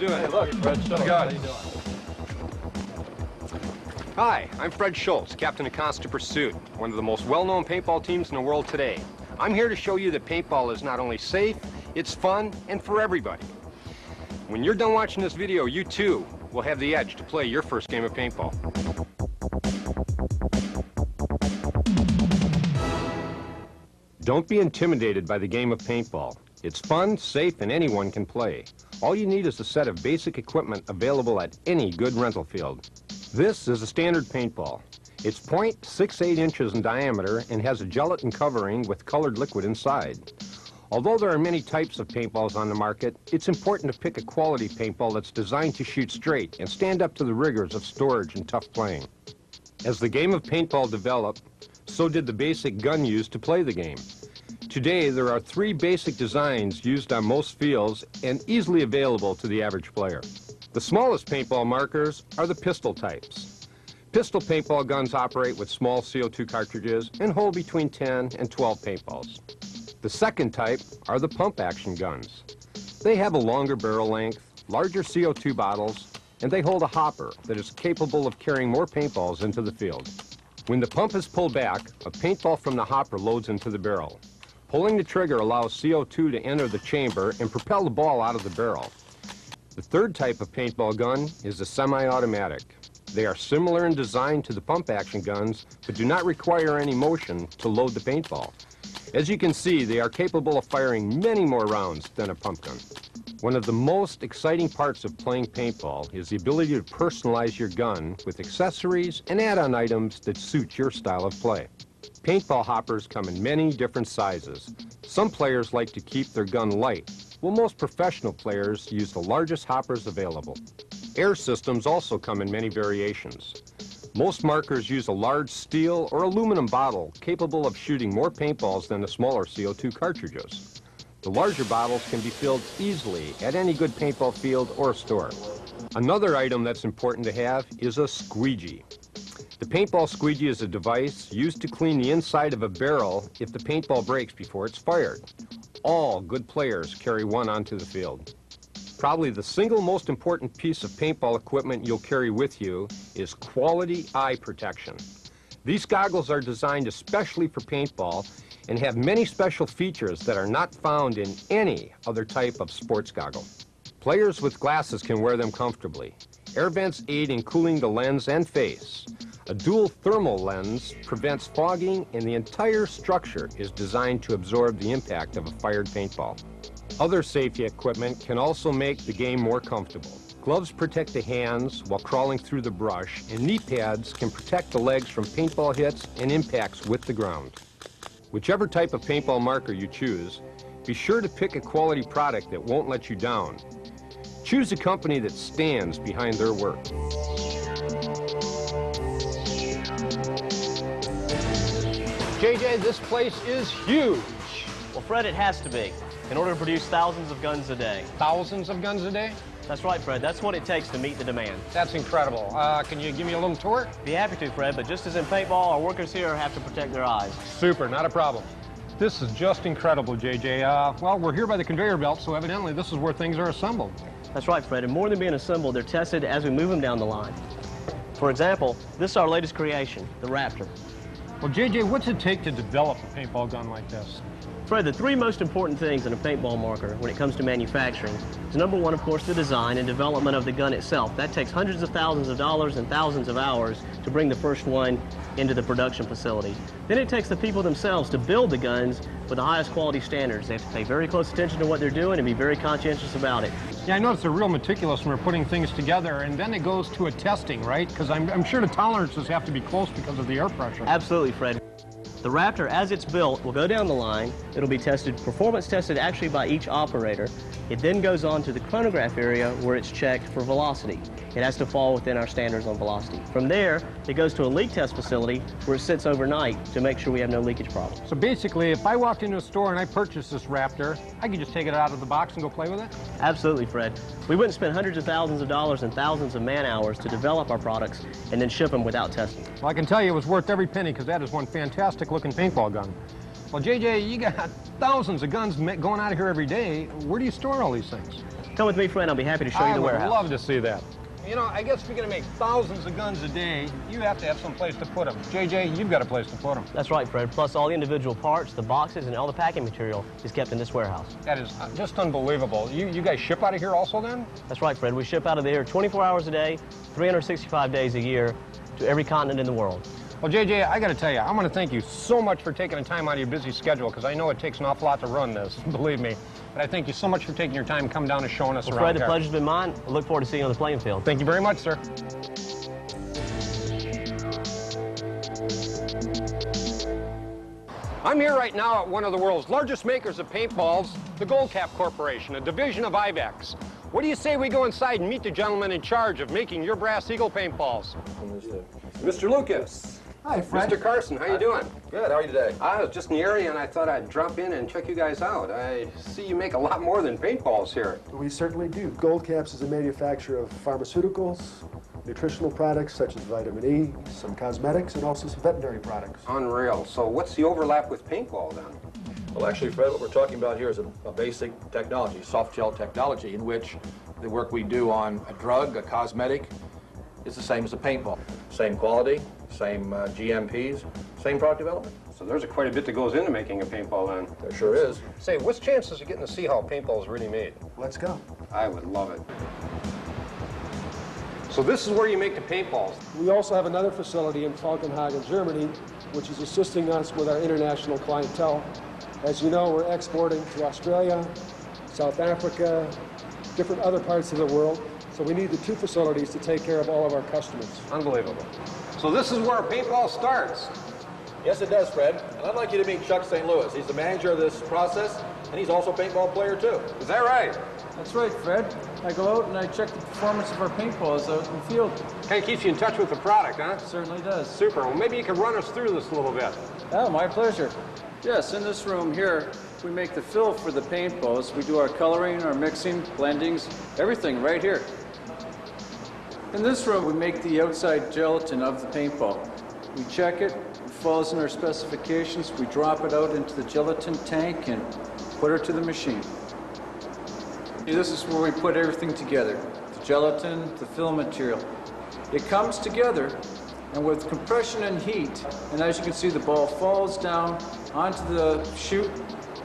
doing? Hey, look, Fred Schultz. How you doing? Hi, I'm Fred Schultz, captain of Constant Pursuit, one of the most well-known paintball teams in the world today. I'm here to show you that paintball is not only safe, it's fun, and for everybody. When you're done watching this video, you too will have the edge to play your first game of paintball. Don't be intimidated by the game of paintball. It's fun, safe, and anyone can play. All you need is a set of basic equipment available at any good rental field. This is a standard paintball. It's 0.68 inches in diameter and has a gelatin covering with colored liquid inside. Although there are many types of paintballs on the market, it's important to pick a quality paintball that's designed to shoot straight and stand up to the rigors of storage and tough playing. As the game of paintball developed, so did the basic gun used to play the game. Today, there are 3 basic designs used on most fields and easily available to the average player. The smallest paintball markers are the pistol types. Pistol paintball guns operate with small CO2 cartridges and hold between 10 and 12 paintballs. The second type are the pump action guns. They have a longer barrel length, larger CO2 bottles, and they hold a hopper that is capable of carrying more paintballs into the field. When the pump is pulled back, a paintball from the hopper loads into the barrel. Pulling the trigger allows CO2 to enter the chamber and propel the ball out of the barrel. The third type of paintball gun is the semi-automatic. They are similar in design to the pump action guns, but do not require any motion to load the paintball. As you can see, they are capable of firing many more rounds than a pump gun. One of the most exciting parts of playing paintball is the ability to personalize your gun with accessories and add-on items that suit your style of play. Paintball hoppers come in many different sizes. Some players like to keep their gun light, while most professional players use the largest hoppers available. Air systems also come in many variations. Most markers use a large steel or aluminum bottle capable of shooting more paintballs than the smaller CO2 cartridges. The larger bottles can be filled easily at any good paintball field or store. Another item that's important to have is a squeegee. The paintball squeegee is a device used to clean the inside of a barrel if the paintball breaks before it's fired. All good players carry one onto the field. Probably the single most important piece of paintball equipment you'll carry with you is quality eye protection. These goggles are designed especially for paintball and have many special features that are not found in any other type of sports goggle. Players with glasses can wear them comfortably. Air vents aid in cooling the lens and face. A dual thermal lens prevents fogging, and the entire structure is designed to absorb the impact of a fired paintball. Other safety equipment can also make the game more comfortable. Gloves protect the hands while crawling through the brush, and knee pads can protect the legs from paintball hits and impacts with the ground. Whichever type of paintball marker you choose, be sure to pick a quality product that won't let you down. Choose a company that stands behind their work. JJ, this place is huge. Well, Fred, it has to be, in order to produce thousands of guns a day. Thousands of guns a day? That's right, Fred. That's what it takes to meet the demand. That's incredible. Can you give me a little tour? Be happy to, Fred, but just as in paintball, our workers here have to protect their eyes. Super, not a problem. This is just incredible, JJ. Well, we're here by the conveyor belt, so evidently this is where things are assembled. That's right, Fred, and more than being assembled, they're tested as we move them down the line. For example, this is our latest creation, the Raptor. Well, JJ, what's it take to develop a paintball gun like this? Fred, the 3 most important things in a paintball marker when it comes to manufacturing is number 1, of course, the design and development of the gun itself. That takes hundreds of thousands of dollars and thousands of hours to bring the first one into the production facility. Then it takes the people themselves to build the guns with the highest quality standards. They have to pay very close attention to what they're doing and be very conscientious about it. Yeah, I notice they're real meticulous when we're putting things together, and then it goes to a testing, right? Because I'm sure the tolerances have to be close because of the air pressure. Absolutely, Fred. The Raptor, as it's built, will go down the line. It'll be tested, performance tested actually by each operator. It then goes on to the chronograph area where it's checked for velocity. It has to fall within our standards on velocity. From there, it goes to a leak test facility where it sits overnight to make sure we have no leakage problems. So basically, if I walked into a store and I purchased this Raptor, I could just take it out of the box and go play with it? Absolutely, Fred. We wouldn't spend hundreds of thousands of dollars and thousands of man-hours to develop our products and then ship them without testing. Well, I can tell you it was worth every penny because that is one fantastic-looking paintball gun. Well, JJ, you got thousands of guns going out of here every day. Where do you store all these things? Come with me, Fred. I'll be happy to show you the warehouse. I would love to see that. You know, I guess if you're going to make thousands of guns a day, you have to have some place to put them. JJ, you've got a place to put them. That's right, Fred. Plus all the individual parts, the boxes, and all the packing material is kept in this warehouse. That is just unbelievable. You guys ship out of here also then? That's right, Fred. We ship out of here 24 hours a day, 365 days a year to every continent in the world. Well, JJ, I got to tell you, I want to thank you so much for taking the time out of your busy schedule, because I know it takes an awful lot to run this, believe me. But I thank you so much for taking your time, coming down and showing us around. Fred, the here. pleasure's been mine. I look forward to seeing you on the playing field. Thank you very much, sir. I'm here right now at one of the world's largest makers of paintballs, the Gold Cap Corporation, a division of Ivex. What do you say we go inside and meet the gentleman in charge of making your Brass Eagle paintballs? Mr. Lucas. Hi, Fred. Mr. Carson, how you doing? Good. How are you today? I was just in the area and I thought I'd drop in and check you guys out. I see you make a lot more than paintballs here. We certainly do. Gold Caps is a manufacturer of pharmaceuticals, nutritional products such as vitamin E, some cosmetics, and also some veterinary products. Unreal. So what's the overlap with paintball then? Well, actually, Fred, what we're talking about here is a basic technology, soft gel technology, in which the work we do on a drug, a cosmetic, is the same as a paintball. Same quality, same GMPs, same product development. So there's quite a bit that goes into making a paintball then. There sure is. Say, what's chances of getting to see how a paintball is really made? Let's go. I would love it. So this is where you make the paintballs. We also have another facility in Falkenhagen, Germany, which is assisting us with our international clientele. As you know, we're exporting to Australia, South Africa, different other parts of the world. So we need the two facilities to take care of all of our customers. Unbelievable. So this is where a paintball starts. Yes, it does, Fred. And I'd like you to meet Chuck St. Louis. He's the manager of this process, and he's also a paintball player, too. Is that right? That's right, Fred. I go out and I check the performance of our paintballs out in the field. Kind of keeps you in touch with the product, huh? Certainly does. Super. Well, maybe you could run us through this a little bit. Oh, my pleasure. Yes, in this room here, we make the fill for the paintballs. We do our coloring, our mixing, blendings, everything right here. In this room, we make the outside gelatin of the paintball. We check it, it falls in our specifications, we drop it out into the gelatin tank and put it to the machine. This is where we put everything together, the gelatin, the fill material. It comes together, and with compression and heat, and as you can see, the ball falls down onto the chute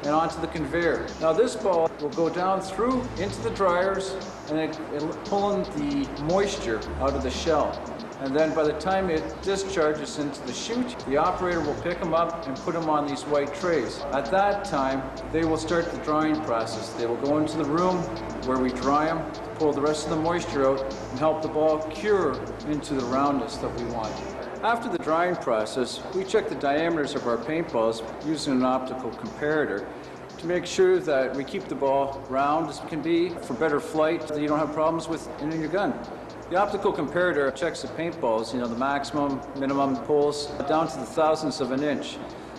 and onto the conveyor. Now this ball will go down through into the dryers and it'll pull in the moisture out of the shell. And then by the time it discharges into the chute, the operator will pick them up and put them on these white trays. At that time, they will start the drying process. They will go into the room where we dry them, pull the rest of the moisture out, and help the ball cure into the roundness that we want. After the drying process, we check the diameters of our paintballs using an optical comparator to make sure that we keep the ball round as can be for better flight, so that you don't have problems with in your gun. The optical comparator checks the paintballs, the maximum, minimum pulls, down to the thousandths of an inch.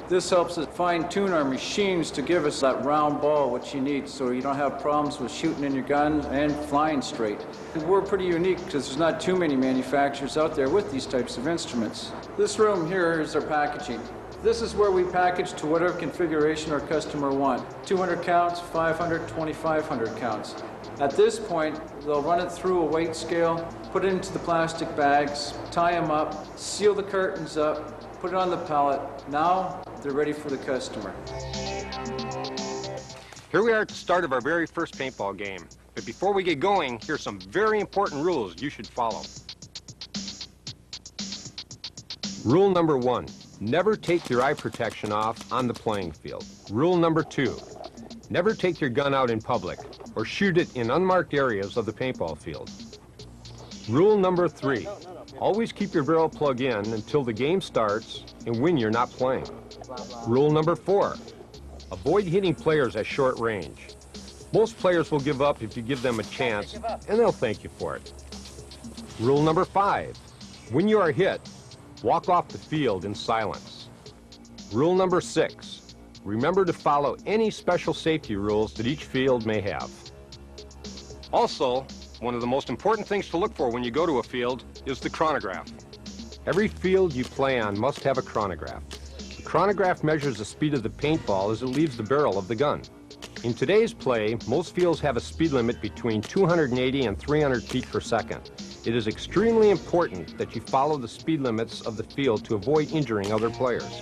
This helps us fine-tune our machines to give us that round ball which you need, so you don't have problems with shooting in your gun and flying straight. We're pretty unique because there's not too many manufacturers out there with these types of instruments. This room here is our packaging. This is where we package to whatever configuration our customer wants. 200 counts, 500, 2,500 counts. At this point, they'll run it through a weight scale, put it into the plastic bags, tie them up, seal the cartons up, put it on the pallet. Now, they're ready for the customer. Here we are at the start of our very first paintball game. But before we get going, here's some very important rules you should follow. Rule number 1, never take your eye protection off on the playing field. Rule number 2, never take your gun out in public or shoot it in unmarked areas of the paintball field. Rule number 3, always keep your barrel plug in until the game starts and when you're not playing. Rule number 4, avoid hitting players at short range. Most players will give up if you give them a chance, and they'll thank you for it. Rule number 5, when you are hit, walk off the field in silence. Rule number 6, remember to follow any special safety rules that each field may have. Also, one of the most important things to look for when you go to a field is the chronograph. Every field you play on must have a chronograph. The chronograph measures the speed of the paintball as it leaves the barrel of the gun. In today's play, most fields have a speed limit between 280 and 300 feet per second. It is extremely important that you follow the speed limits of the field to avoid injuring other players.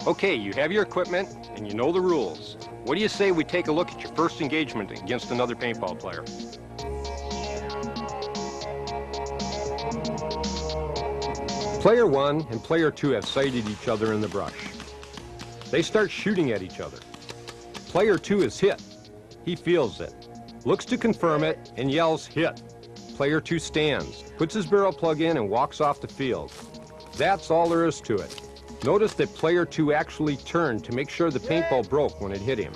Okay, you have your equipment and you know the rules. What do you say we take a look at your first engagement against another paintball player? Player 1 and Player 2 have sighted each other in the brush. They start shooting at each other. Player 2 is hit. He feels it, looks to confirm it, and yells, "Hit." Player 2 stands, puts his barrel plug in, and walks off the field. That's all there is to it. Notice that Player 2 actually turned to make sure the paintball broke when it hit him.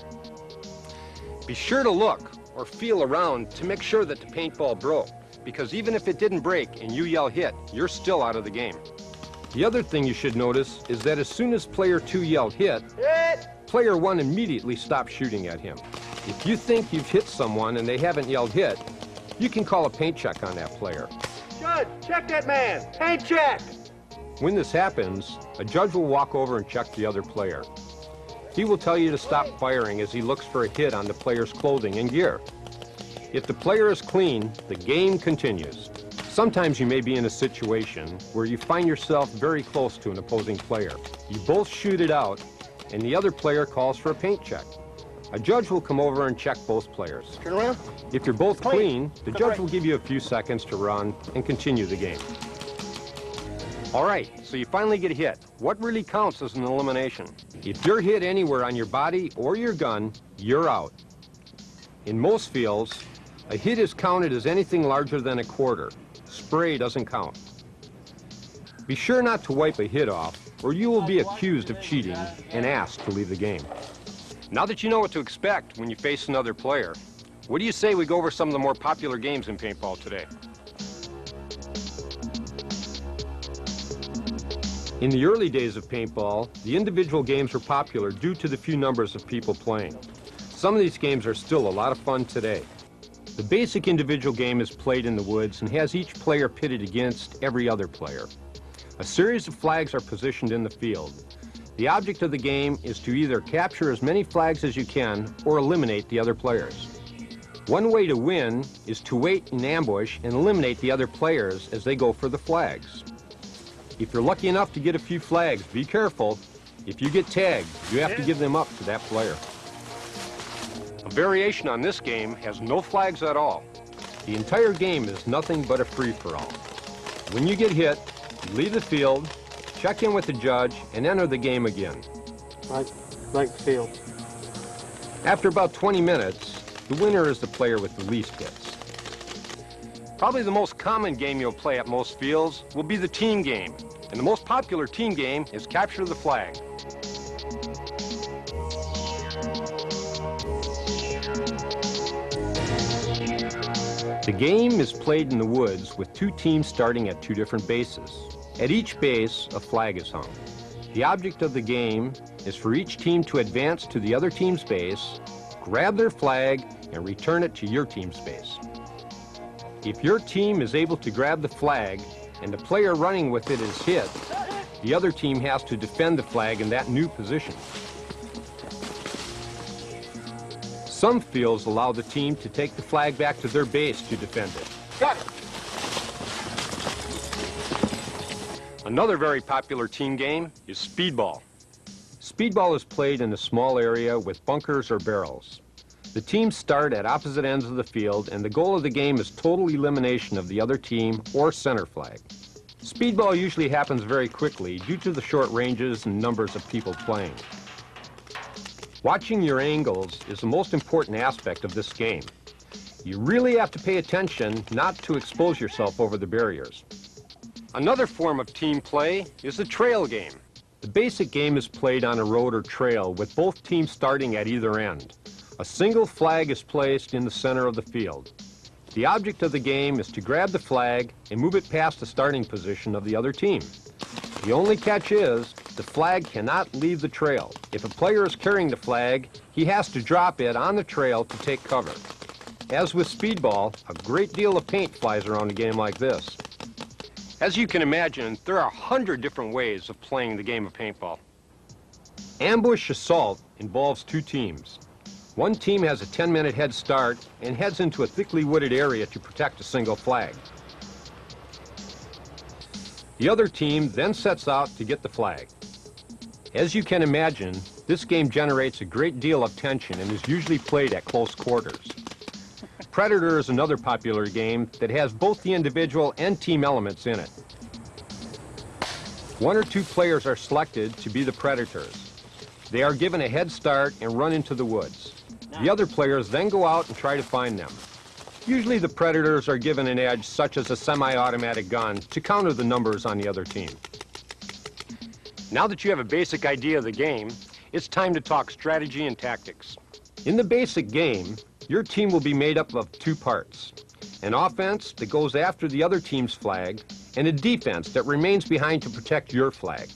Be sure to look or feel around to make sure that the paintball broke, because even if it didn't break and you yell "hit," you're still out of the game. The other thing you should notice is that as soon as Player 2 yelled "hit," Player 1 immediately stopped shooting at him. If you think you've hit someone and they haven't yelled "hit," you can call a paint check on that player. Judge, check that man! Paint check! When this happens, a judge will walk over and check the other player. He will tell you to stop firing as he looks for a hit on the player's clothing and gear. If the player is clean, the game continues. Sometimes you may be in a situation where you find yourself very close to an opposing player. You both shoot it out, and the other player calls for a paint check. A judge will come over and check both players. Turn around. If you're both clean, the judge will give you a few seconds to run and continue the game. All right, so you finally get hit. What really counts as an elimination? If you're hit anywhere on your body or your gun, you're out. In most fields, a hit is counted as anything larger than a quarter. Spray doesn't count. Be sure not to wipe a hit off, or you will be accused of cheating and asked to leave the game. Now that you know what to expect when you face another player, what do you say we go over some of the more popular games in paintball today? In the early days of paintball, the individual games were popular due to the few numbers of people playing. Some of these games are still a lot of fun today. The basic individual game is played in the woods and has each player pitted against every other player. A series of flags are positioned in the field. The object of the game is to either capture as many flags as you can or eliminate the other players. One way to win is to wait in ambush and eliminate the other players as they go for the flags. If you're lucky enough to get a few flags, be careful. If you get tagged, you have to give them up to that player. A variation on this game has no flags at all. The entire game is nothing but a free-for-all. When you get hit, you leave the field, check in with the judge, and enter the game again. Like the field. After about 20 minutes, the winner is the player with the least hits. Probably the most common game you'll play at most fields will be the team game. And the most popular team game is Capture the Flag. The game is played in the woods with two teams starting at two different bases. At each base, a flag is hung. The object of the game is for each team to advance to the other team's base, grab their flag, and return it to your team's base. If your team is able to grab the flag and the player running with it is hit, the other team has to defend the flag in that new position. Some fields allow the team to take the flag back to their base to defend it. Got it. Another very popular team game is Speedball. Speedball is played in a small area with bunkers or barrels. The teams start at opposite ends of the field, and the goal of the game is total elimination of the other team or center flag. Speedball usually happens very quickly due to the short ranges and numbers of people playing. Watching your angles is the most important aspect of this game. You really have to pay attention not to expose yourself over the barriers. Another form of team play is the trail game. The basic game is played on a road or trail with both teams starting at either end. A single flag is placed in the center of the field. The object of the game is to grab the flag and move it past the starting position of the other team. The only catch is the flag cannot leave the trail. If a player is carrying the flag, he has to drop it on the trail to take cover. As with Speedball, a great deal of paint flies around a game like this. As you can imagine, there are 100 different ways of playing the game of paintball. Ambush assault involves two teams. One team has a 10-minute head start and heads into a thickly wooded area to protect a single flag. The other team then sets out to get the flag. As you can imagine, this game generates a great deal of tension and is usually played at close quarters. Predator is another popular game that has both the individual and team elements in it. One or two players are selected to be the predators. They are given a head start and run into the woods. The other players then go out and try to find them. Usually the predators are given an edge, such as a semi-automatic gun, to counter the numbers on the other team. Now that you have a basic idea of the game, it's time to talk strategy and tactics. In the basic game, your team will be made up of two parts: an offense that goes after the other team's flag, and a defense that remains behind to protect your flag.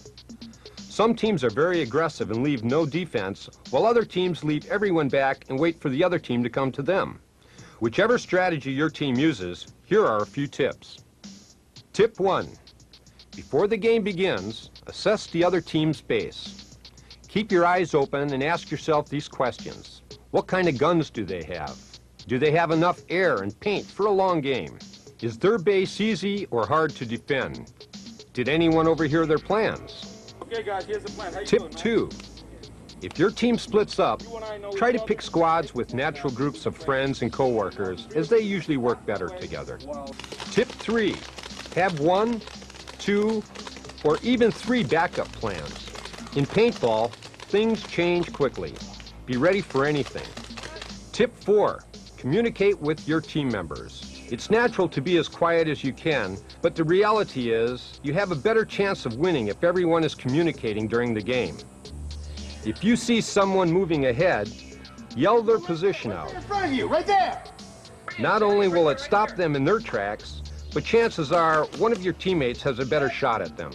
Some teams are very aggressive and leave no defense, while other teams leave everyone back and wait for the other team to come to them. Whichever strategy your team uses, here are a few tips. Tip 1. Before the game begins, assess the other team's base. Keep your eyes open and ask yourself these questions. What kind of guns do they have? Do they have enough air and paint for a long game? Is their base easy or hard to defend? Did anyone overhear their plans? Okay, guys, here's the plan. How you Tip doing, man? 2. If your team splits up, try to pick squads with natural groups of friends and coworkers, as they usually work better together. Tip 3. Have 1, 2, or even 3 backup plans. In paintball, things change quickly. Be ready for anything. Tip 4. Communicate with your team members. It's natural to be as quiet as you can, but the reality is you have a better chance of winning if everyone is communicating during the game. If you see someone moving ahead, yell their position out. In front of you, right there! Not only will it stop them in their tracks, but chances are one of your teammates has a better shot at them.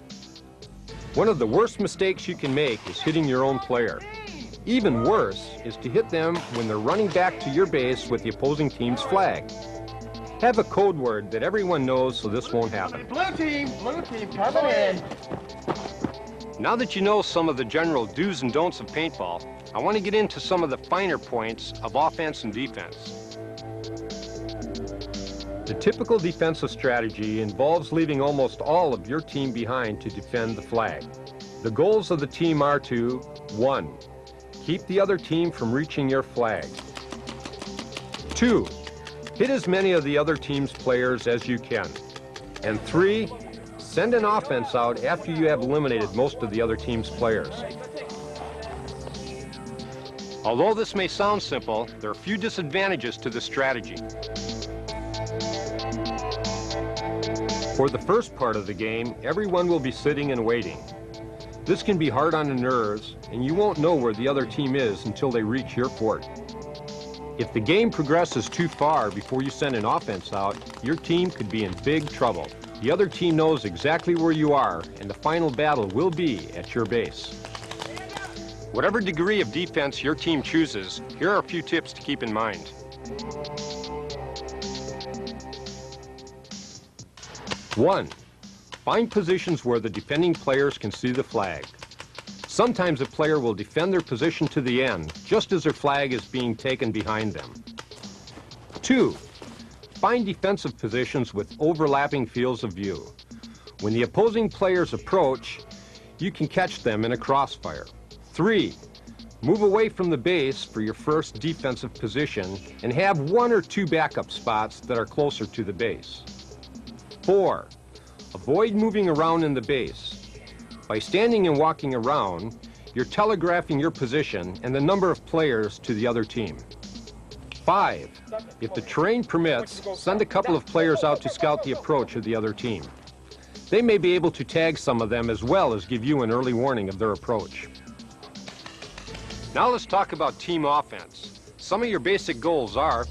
One of the worst mistakes you can make is hitting your own player. Even worse is to hit them when they're running back to your base with the opposing team's flag. Have a code word that everyone knows so this won't happen. Blue team coming in. Now that you know some of the general do's and don'ts of paintball, I want to get into some of the finer points of offense and defense. The typical defensive strategy involves leaving almost all of your team behind to defend the flag. The goals of the team are to 1. Keep the other team from reaching your flag. 2. Hit as many of the other team's players as you can. And 3. Send an offense out after you have eliminated most of the other team's players. Although this may sound simple, there are a few disadvantages to this strategy. For the first part of the game, everyone will be sitting and waiting. This can be hard on the nerves, and you won't know where the other team is until they reach your fort. If the game progresses too far before you send an offense out, your team could be in big trouble. The other team knows exactly where you are, and the final battle will be at your base. Whatever degree of defense your team chooses, here are a few tips to keep in mind. 1. Find positions where the defending players can see the flag. Sometimes a player will defend their position to the end, just as their flag is being taken behind them. 2. Find defensive positions with overlapping fields of view. When the opposing players approach, you can catch them in a crossfire. 3. Move away from the base for your first defensive position and have 1 or 2 backup spots that are closer to the base. 4. Avoid moving around in the base. By standing and walking around, you're telegraphing your position and the number of players to the other team. 5. If the terrain permits, send a couple of players out to scout the approach of the other team. They may be able to tag some of them as well as give you an early warning of their approach. Now let's talk about team offense. Some of your basic goals are: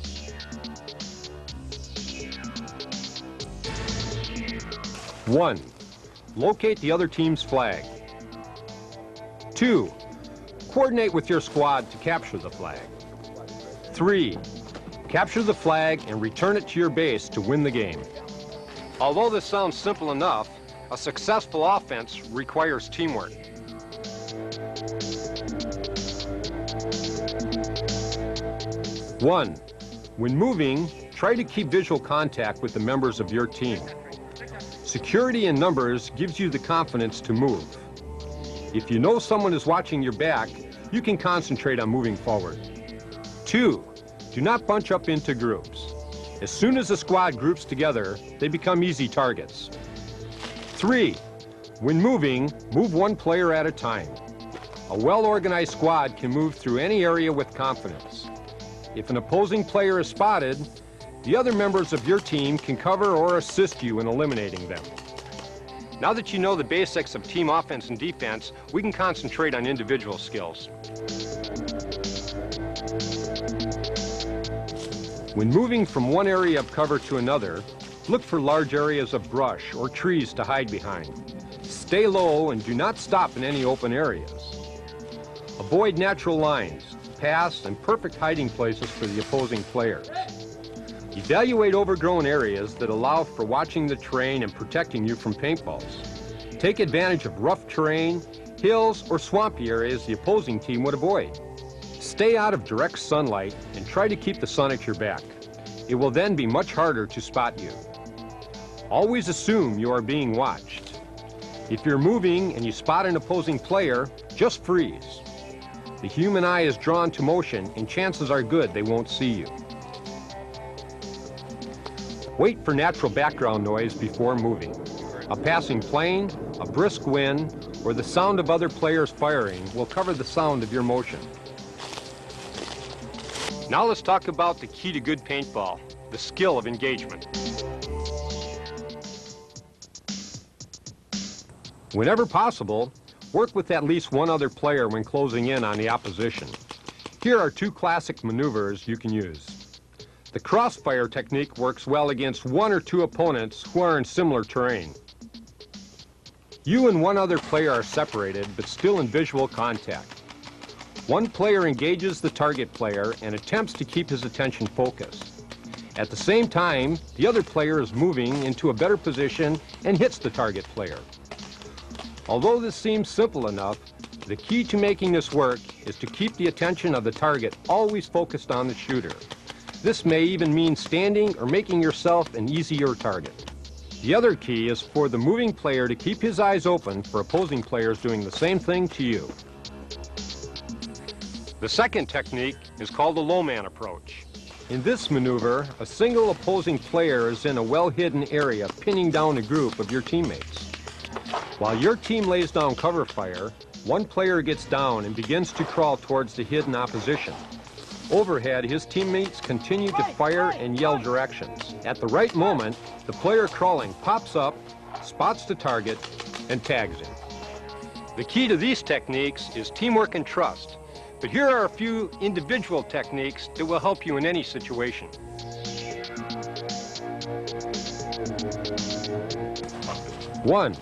1. Locate the other team's flag. 2. Coordinate with your squad to capture the flag. 3. Capture the flag and return it to your base to win the game. Although this sounds simple enough, a successful offense requires teamwork. 1. When moving, try to keep visual contact with the members of your team. Security in numbers gives you the confidence to move. If you know someone is watching your back, you can concentrate on moving forward. 2. Do not bunch up into groups. As soon as a squad groups together, they become easy targets. 3. When moving, move one player at a time. A well-organized squad can move through any area with confidence. If an opposing player is spotted, the other members of your team can cover or assist you in eliminating them. Now that you know the basics of team offense and defense, we can concentrate on individual skills. When moving from one area of cover to another, look for large areas of brush or trees to hide behind. Stay low and do not stop in any open areas. Avoid natural lines, paths, and perfect hiding places for the opposing players. Evaluate overgrown areas that allow for watching the terrain and protecting you from paintballs. Take advantage of rough terrain, hills, or swampy areas the opposing team would avoid. Stay out of direct sunlight and try to keep the sun at your back. It will then be much harder to spot you. Always assume you are being watched. If you're moving and you spot an opposing player, just freeze. The human eye is drawn to motion, and chances are good they won't see you. Wait for natural background noise before moving. A passing plane, a brisk wind, or the sound of other players firing will cover the sound of your motion. Now let's talk about the key to good paintball, the skill of engagement. Whenever possible, work with at least one other player when closing in on the opposition. Here are two classic maneuvers you can use. The crossfire technique works well against one or two opponents who are in similar terrain. You and one other player are separated, but still in visual contact. One player engages the target player and attempts to keep his attention focused. At the same time, the other player is moving into a better position and hits the target player. Although this seems simple enough, the key to making this work is to keep the attention of the target always focused on the shooter. This may even mean standing or making yourself an easier target. The other key is for the moving player to keep his eyes open for opposing players doing the same thing to you. The second technique is called the low man approach. In this maneuver, a single opposing player is in a well-hidden area pinning down a group of your teammates. While your team lays down cover fire, one player gets down and begins to crawl towards the hidden opposition. Overhead, his teammates continue to fire and yell directions. At the right moment, the player crawling pops up, spots the target, and tags him. The key to these techniques is teamwork and trust, but here are a few individual techniques that will help you in any situation. 1.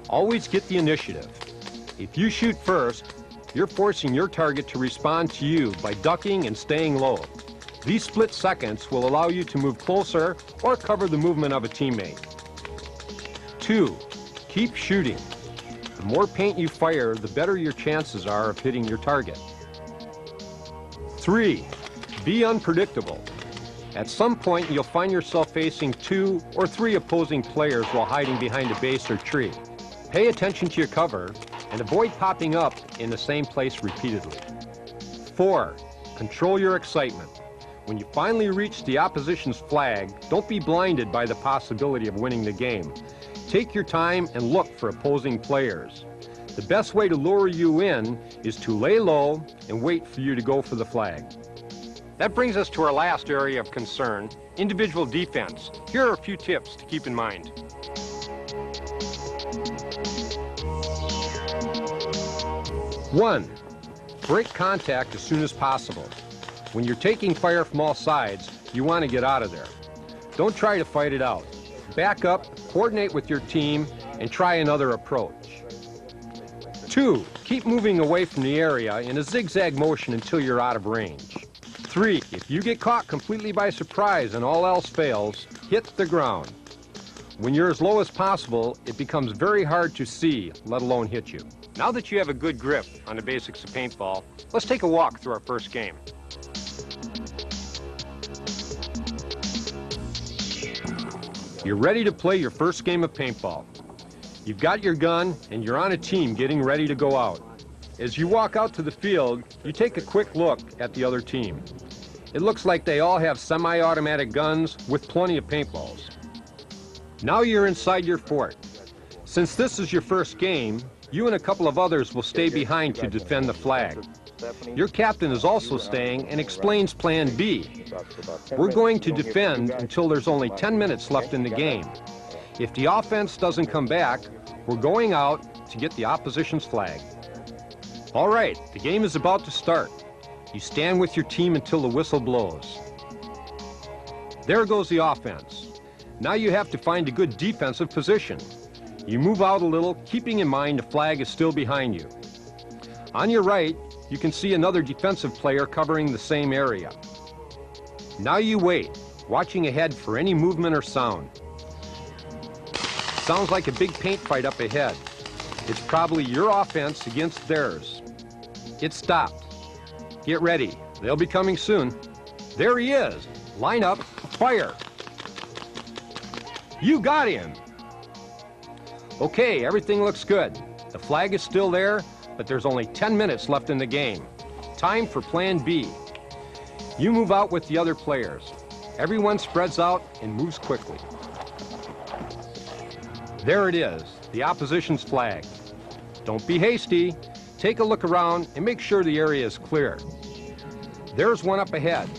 Always get the initiative. If you shoot first, you're forcing your target to respond to you by ducking and staying low. These split seconds will allow you to move closer or cover the movement of a teammate. 2. Keep shooting. The more paint you fire, the better your chances are of hitting your target. 3. Be unpredictable. At some point, you'll find yourself facing 2 or 3 opposing players while hiding behind a base or tree. Pay attention to your cover and avoid popping up in the same place repeatedly. 4. Control your excitement. When you finally reach the opposition's flag, don't be blinded by the possibility of winning the game. Take your time and look for opposing players. The best way to lure you in is to lay low and wait for you to go for the flag. That brings us to our last area of concern, individual defense. Here are a few tips to keep in mind. 1. Break contact as soon as possible. When you're taking fire from all sides, you want to get out of there. Don't try to fight it out. Back up, coordinate with your team, and try another approach. 2. Keep moving away from the area in a zigzag motion until you're out of range. 3. If you get caught completely by surprise and all else fails, hit the ground. When you're as low as possible, it becomes very hard to see, let alone hit you. Now that you have a good grip on the basics of paintball, let's take a walk through our first game. You're ready to play your first game of paintball. You've got your gun, and you're on a team getting ready to go out. As you walk out to the field, you take a quick look at the other team. It looks like they all have semi-automatic guns with plenty of paintballs. Now you're inside your fort. Since this is your first game, you and a couple of others will stay behind to defend the flag. Your captain is also staying and explains Plan B. We're going to defend until there's only 10 minutes left in the game. If the offense doesn't come back, we're going out to get the opposition's flag. All right, the game is about to start. You stand with your team until the whistle blows. There goes the offense. Now you have to find a good defensive position. You move out a little, keeping in mind the flag is still behind you. On your right, you can see another defensive player covering the same area. Now you wait, watching ahead for any movement or sound. Sounds like a big paint fight up ahead. It's probably your offense against theirs. It stopped. Get ready. They'll be coming soon. There he is. Line up, fire. You got him. Okay, everything looks good. The flag is still there, but there's only 10 minutes left in the game. Time for Plan B. You move out with the other players. Everyone spreads out and moves quickly. There it is, the opposition's flag. Don't be hasty. Take a look around and make sure the area is clear. There's one up ahead.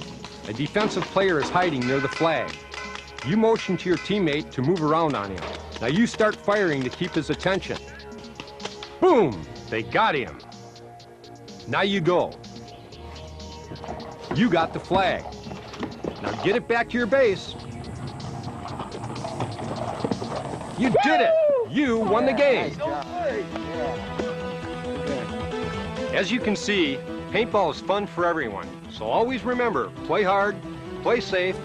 A defensive player is hiding near the flag. You motion to your teammate to move around on him. Now you start firing to keep his attention. Boom! They got him. Now you go. You got the flag. Now get it back to your base. You did it! You won the game. As you can see, paintball is fun for everyone. So always remember, play hard, play safe,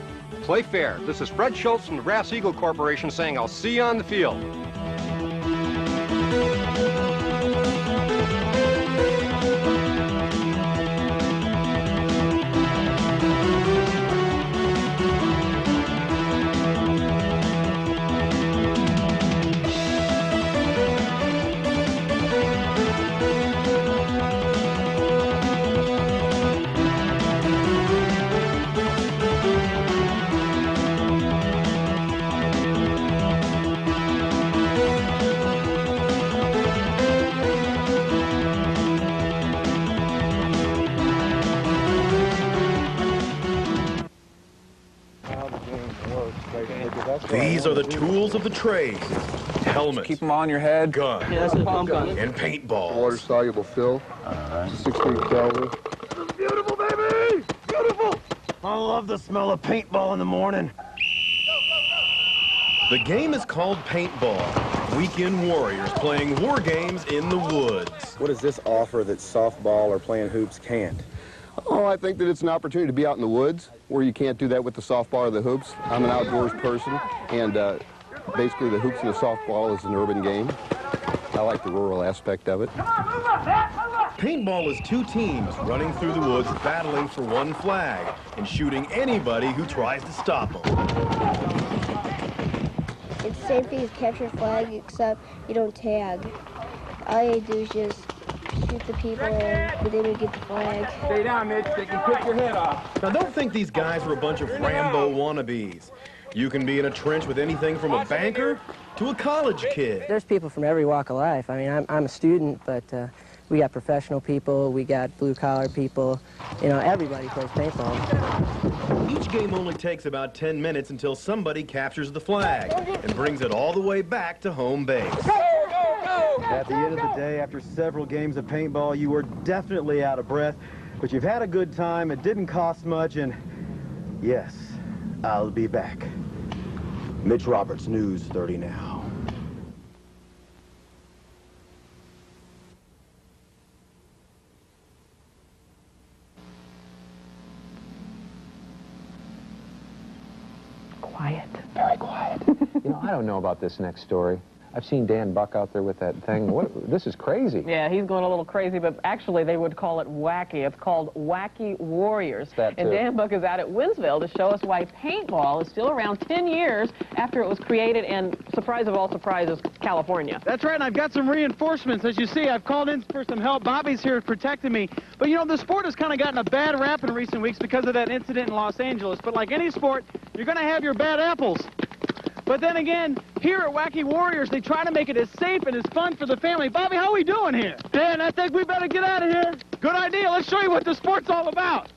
play fair. This is Fred Schultz from the Brass Eagle Corporation saying I'll see you on the field. These are the tools of the trade. Helmets. Keep them on your head. Gun. Yeah, that's a pump gun. And paintballs. Water-soluble fill. 16 Kelvin. Beautiful, baby! Beautiful! I love the smell of paintball in the morning. The game is called Paintball. Weekend warriors playing war games in the woods. What does this offer that softball or playing hoops can't? Oh, I think that it's an opportunity to be out in the woods where you can't do that with the softball or the hoops. I'm an outdoors person, and basically the hoops and the softball is an urban game. I like the rural aspect of it. Paintball is two teams running through the woods battling for one flag and shooting anybody who tries to stop them. It's the same thing as capture flag, except you don't tag. All you do is just shoot the people, but then you get the flag. Stay down, Mitch. They can pick your head off. Now, don't think these guys are a bunch of Rambo wannabes. You can be in a trench with anything from a banker to a college kid. There's people from every walk of life. I mean, I'm a student, but we got professional people, we got blue-collar people. You know, everybody plays paintball. Each game only takes about 10 minutes until somebody captures the flag and brings it all the way back to home base. At the end of the day, after several games of paintball, you were definitely out of breath, but you've had a good time, it didn't cost much, and yes, I'll be back. Mitch Roberts, News 30 Now. Quiet, very quiet. You know, I don't know about this next story. I've seen Dan Buck out there with that thing. This is crazy. Yeah, he's going a little crazy, but actually they would call it wacky. It's called Wacky Warriors. That too. And Dan Buck is out at Winsville to show us why paintball is still around 10 years after it was created in, surprise of all surprises, California. That's right, and I've got some reinforcements. As you see, I've called in for some help. Bobby's here protecting me. But, you know, the sport has kind of gotten a bad rap in recent weeks because of that incident in Los Angeles. But like any sport, you're going to have your bad apples. But then again, here at Wacky Warriors, they try to make it as safe and as fun for the family. Bobby, how are we doing here? Dan, I think we better get out of here. Good idea. Let's show you what the sport's all about.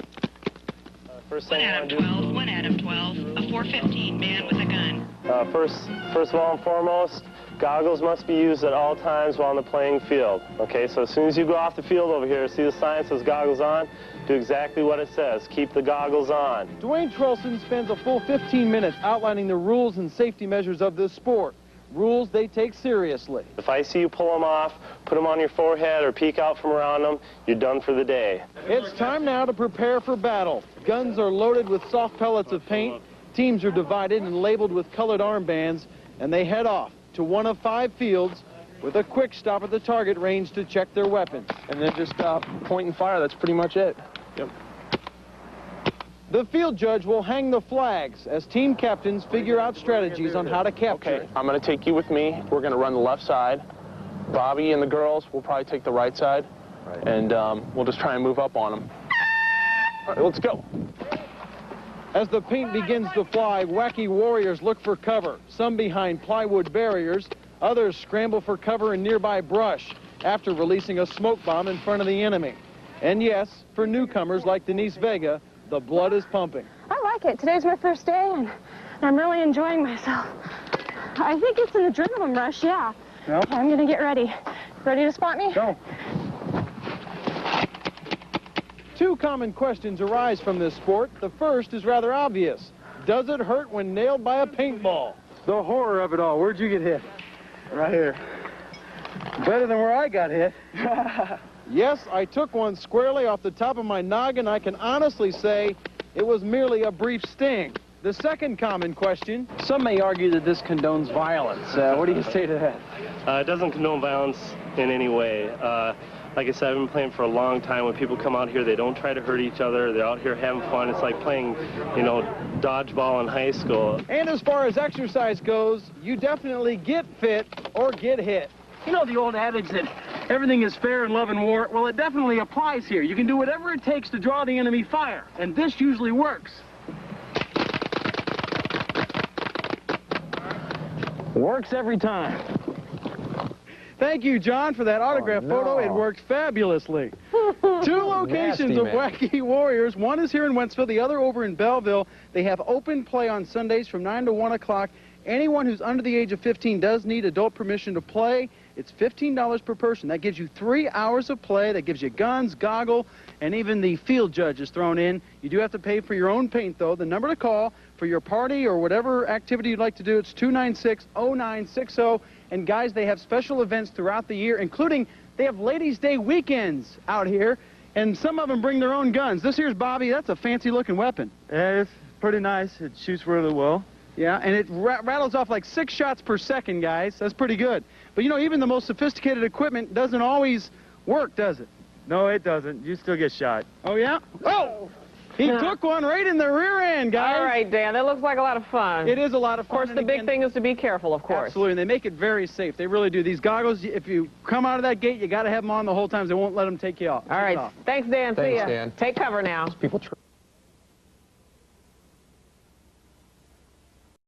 First thing 1 out of 12, a 415 man with a gun. First of all and foremost, goggles must be used at all times while on the playing field. Okay, so as soon as you go off the field over here, see the sign that says goggles on, do exactly what it says. Keep the goggles on. Dwayne Trolson spends a full 15 minutes outlining the rules and safety measures of this sport. Rules they take seriously. If I see you pull them off, put them on your forehead or peek out from around them, you're done for the day. It's time now to prepare for battle. Guns are loaded with soft pellets of paint. Teams are divided and labeled with colored armbands, and they head off to one of 5 fields with a quick stop at the target range to check their weapons. And then just point and fire. That's pretty much it. Yep. The field judge will hang the flags as team captains figure out strategies on how to capture it. I'm going to take you with me. We're going to run the left side. Bobby and the girls will probably take the right side. Right. And we'll just try and move up on them. All right, let's go. As the paint begins to fly, Wacky Warriors look for cover, some behind plywood barriers, others scramble for cover in nearby brush after releasing a smoke bomb in front of the enemy. And yes, for newcomers like Denise Vega, the blood is pumping. I like it. Today's my first day, and I'm really enjoying myself. I think it's an adrenaline rush, yeah. Yep. Okay, I'm going to get ready. Ready to spot me? Go. 2 common questions arise from this sport. The first is rather obvious. Does it hurt when nailed by a paintball? The horror of it all. Where'd you get hit? Right here. Better than where I got hit. Yes, I took one squarely off the top of my noggin. I can honestly say it was merely a brief sting. The second common question. Some may argue that this condones violence. What do you say to that? It doesn't condone violence in any way. Like I said, I've been playing for a long time. When people come out here, they don't try to hurt each other. They're out here having fun. It's like playing, you know, dodgeball in high school. And as far as exercise goes, you definitely get fit or get hit. You know the old adage that everything is fair in love and war? Well, it definitely applies here. You can do whatever it takes to draw the enemy fire, and this usually works. Works every time. Thank you, John, for that autograph photo. It worked fabulously. 2 locations of Wacky Warriors. One is here in Wentzville, the other over in Belleville. They have open play on Sundays from 9 to 1 o'clock. Anyone who's under the age of 15 does need adult permission to play. It's $15 per person. That gives you 3 hours of play. That gives you guns, goggle, and even the field judge is thrown in. You do have to pay for your own paint, though. The number to call for your party or whatever activity you'd like to do, it's 296-0960. And guys, they have special events throughout the year, including they have Ladies' Day weekends out here, and some of them bring their own guns. This here's Bobby. That's a fancy-looking weapon. Yeah, it's pretty nice. It shoots really well. Yeah, and it rattles off like 6 shots per second, guys. That's pretty good. But, you know, even the most sophisticated equipment doesn't always work, does it? No, it doesn't. You still get shot. Oh, yeah? Oh! He took one right in the rear end, guys. All right, Dan, that looks like a lot of fun. It is a lot of fun. Of course, the big thing is to be careful, of course. Absolutely, and they make it very safe. They really do. These goggles, if you come out of that gate, you got to have them on the whole time. They won't let them take you off. All right, thanks, Dan. See ya. Dan. Take cover now. People